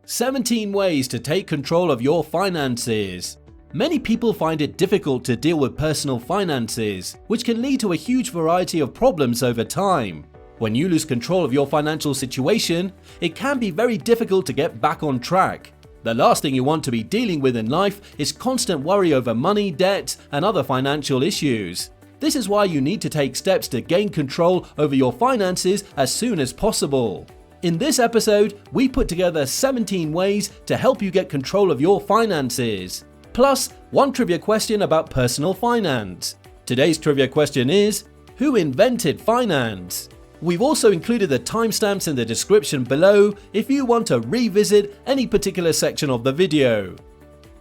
17 ways to take control of your finances. Many people find it difficult to deal with personal finances, which can lead to a huge variety of problems over time. When you lose control of your financial situation, it can be very difficult to get back on track. The last thing you want to be dealing with in life is constant worry over money, debt, and other financial issues. This is why you need to take steps to gain control over your finances as soon as possible. In this episode, we put together 17 ways to help you get control of your finances. Plus, one trivia question about personal finance. Today's trivia question is, who invented finance? We've also included the timestamps in the description below if you want to revisit any particular section of the video.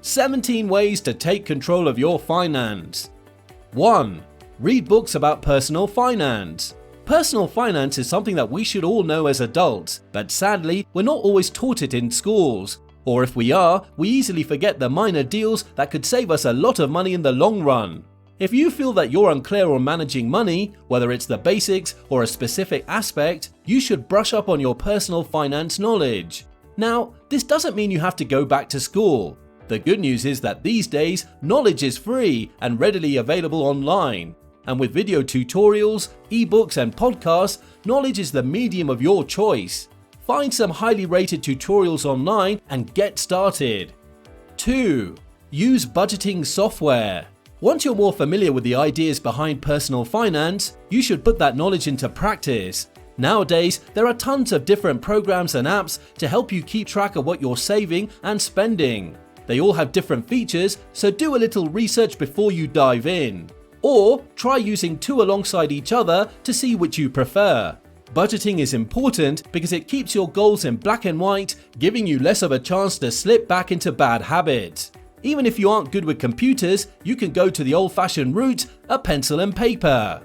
17 ways to take control of your finance. 1. Read books about personal finance. Personal finance is something that we should all know as adults, but sadly, we're not always taught it in schools. Or if we are, we easily forget the minor deals that could save us a lot of money in the long run. If you feel that you're unclear on managing money, whether it's the basics or a specific aspect, you should brush up on your personal finance knowledge. Now, this doesn't mean you have to go back to school. The good news is that these days, knowledge is free and readily available online. And with video tutorials, ebooks, and podcasts, knowledge is the medium of your choice. Find some highly rated tutorials online and get started. 2. Use budgeting software. Once you're more familiar with the ideas behind personal finance, you should put that knowledge into practice. Nowadays, there are tons of different programs and apps to help you keep track of what you're saving and spending. They all have different features, so do a little research before you dive in. Or try using two alongside each other to see which you prefer. Budgeting is important because it keeps your goals in black and white, giving you less of a chance to slip back into bad habits. Even if you aren't good with computers, you can go to the old-fashioned route, a pencil and paper.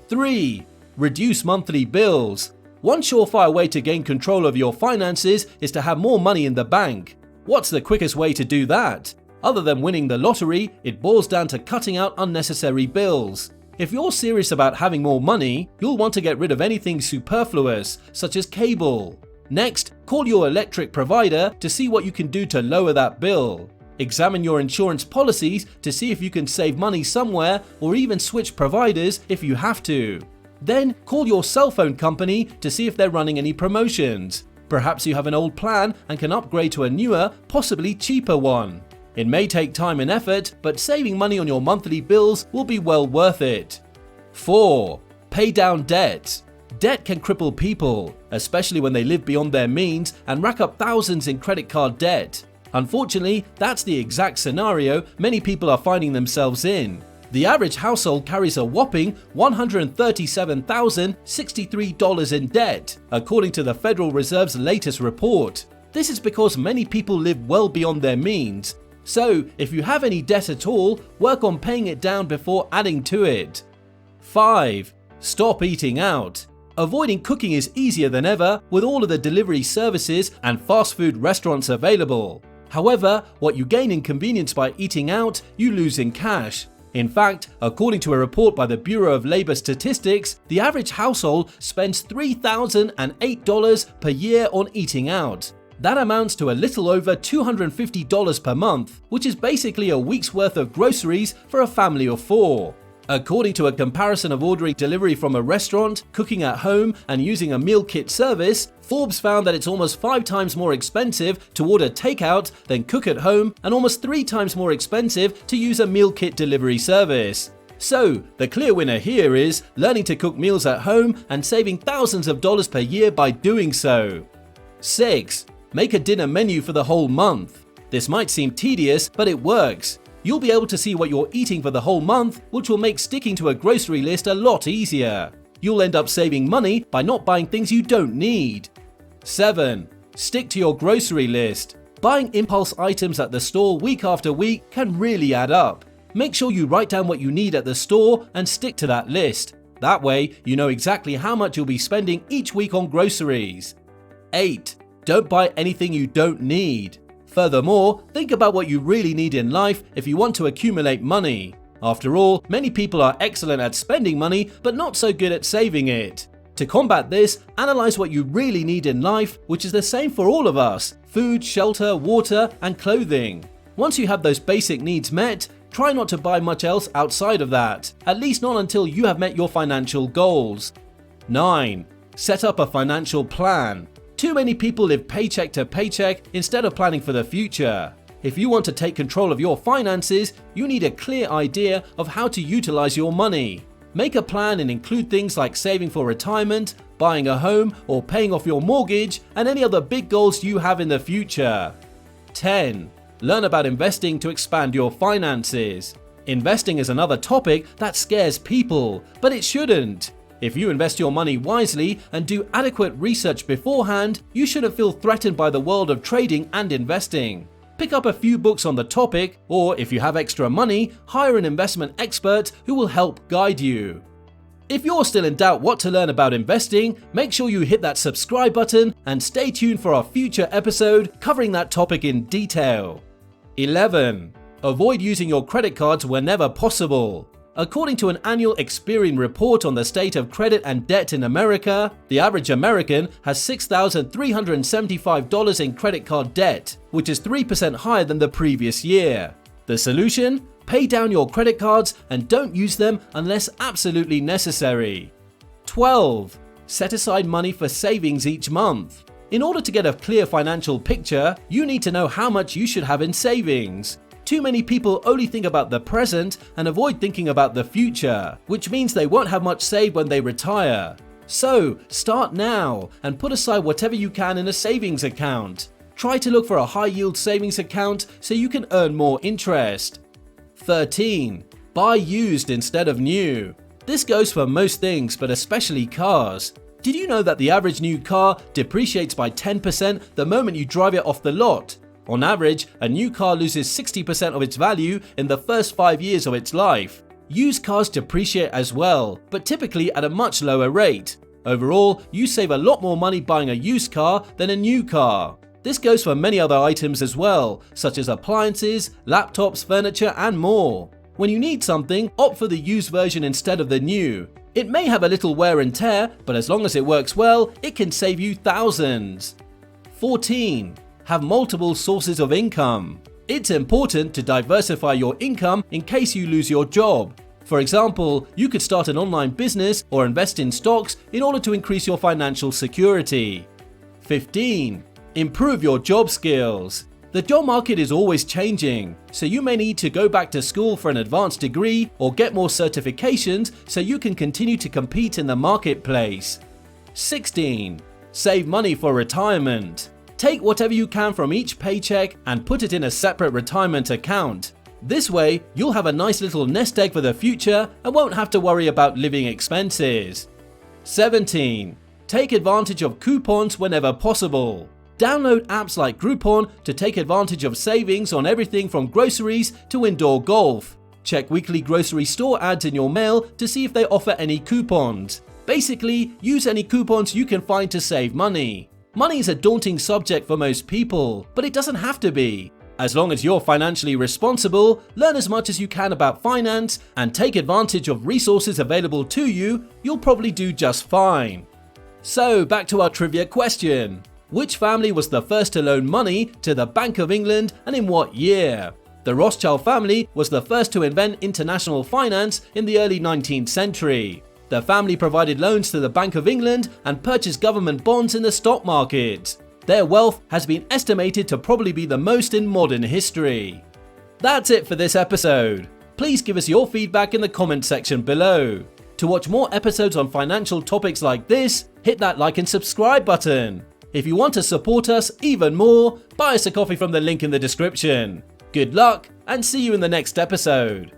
3. Reduce monthly bills. One surefire way to gain control of your finances is to have more money in the bank. What's the quickest way to do that? Other than winning the lottery, it boils down to cutting out unnecessary bills. If you're serious about having more money, you'll want to get rid of anything superfluous, such as cable. Next, call your electric provider to see what you can do to lower that bill. Examine your insurance policies to see if you can save money somewhere or even switch providers if you have to. Then, call your cell phone company to see if they're running any promotions. Perhaps you have an old plan and can upgrade to a newer, possibly cheaper one. It may take time and effort, but saving money on your monthly bills will be well worth it. 4. Pay down debt. Debt can cripple people, especially when they live beyond their means and rack up thousands in credit card debt. Unfortunately, that's the exact scenario many people are finding themselves in. The average household carries a whopping $137,063 in debt, according to the Federal Reserve's latest report. This is because many people live well beyond their means. So, if you have any debt at all, work on paying it down before adding to it. 5. Stop eating out. Avoiding cooking is easier than ever with all of the delivery services and fast food restaurants available. However, what you gain in convenience by eating out, you lose in cash. In fact, according to a report by the Bureau of Labor Statistics, the average household spends $3,008 per year on eating out. That amounts to a little over $250 per month, which is basically a week's worth of groceries for a family of 4. According to a comparison of ordering delivery from a restaurant, cooking at home, and using a meal kit service, Forbes found that it's almost 5 times more expensive to order takeout than cook at home, and almost 3 times more expensive to use a meal kit delivery service. So, the clear winner here is learning to cook meals at home and saving thousands of dollars per year by doing so. 6. Make a dinner menu for the whole month. This might seem tedious, but it works. You'll be able to see what you're eating for the whole month, which will make sticking to a grocery list a lot easier. You'll end up saving money by not buying things you don't need. 7. Stick to your grocery list. Buying impulse items at the store week after week can really add up. Make sure you write down what you need at the store and stick to that list. That way, you know exactly how much you'll be spending each week on groceries. 8. Don't buy anything you don't need. Furthermore, think about what you really need in life if you want to accumulate money. After all, many people are excellent at spending money but not so good at saving it. To combat this, analyze what you really need in life, which is the same for all of us: food, shelter, water, and clothing. Once you have those basic needs met, try not to buy much else outside of that, at least not until you have met your financial goals. 9. Set up a financial plan. Too many people live paycheck to paycheck instead of planning for the future. If you want to take control of your finances, you need a clear idea of how to utilize your money. Make a plan and include things like saving for retirement, buying a home, or paying off your mortgage, and any other big goals you have in the future. 10. Learn about investing to expand your finances. Investing is another topic that scares people, but it shouldn't. If you invest your money wisely and do adequate research beforehand, you shouldn't feel threatened by the world of trading and investing. Pick up a few books on the topic, or if you have extra money, hire an investment expert who will help guide you. If you're still in doubt what to learn about investing, make sure you hit that subscribe button and stay tuned for our future episode covering that topic in detail. 11. Avoid using your credit cards whenever possible. According to an annual Experian report on the state of credit and debt in America, the average American has $6,375 in credit card debt, which is 3% higher than the previous year. The solution? Pay down your credit cards and don't use them unless absolutely necessary. 12. Set aside money for savings each month. In order to get a clear financial picture, you need to know how much you should have in savings. Too many people only think about the present and avoid thinking about the future, which means they won't have much saved when they retire. So, start now and put aside whatever you can in a savings account. Try to look for a high-yield savings account so you can earn more interest. 13. Buy used instead of new. This goes for most things, but especially cars. Did you know that the average new car depreciates by 10% the moment you drive it off the lot? On average, a new car loses 60% of its value in the first 5 years of its life. Used cars depreciate as well, but typically at a much lower rate. Overall, you save a lot more money buying a used car than a new car. This goes for many other items as well, such as appliances, laptops, furniture, and more. When you need something, opt for the used version instead of the new. It may have a little wear and tear, but as long as it works well, it can save you thousands. 14. Have multiple sources of income. It's important to diversify your income in case you lose your job. For example, you could start an online business or invest in stocks in order to increase your financial security. 15. Improve your job skills. The job market is always changing, so you may need to go back to school for an advanced degree or get more certifications so you can continue to compete in the marketplace. 16. Save money for retirement. Take whatever you can from each paycheck and put it in a separate retirement account. This way, you'll have a nice little nest egg for the future and won't have to worry about living expenses. 17. Take advantage of coupons whenever possible. Download apps like Groupon to take advantage of savings on everything from groceries to indoor golf. Check weekly grocery store ads in your mail to see if they offer any coupons. Basically, use any coupons you can find to save money. Money is a daunting subject for most people, but it doesn't have to be. As long as you're financially responsible, learn as much as you can about finance, and take advantage of resources available to you, you'll probably do just fine. So, back to our trivia question. Which family was the first to loan money to the Bank of England and in what year? The Rothschild family was the first to invent international finance in the early 19th century. The family provided loans to the Bank of England and purchased government bonds in the stock market. Their wealth has been estimated to probably be the most in modern history. That's it for this episode. Please give us your feedback in the comment section below. To watch more episodes on financial topics like this, hit that like and subscribe button. If you want to support us even more, buy us a coffee from the link in the description. Good luck, and see you in the next episode.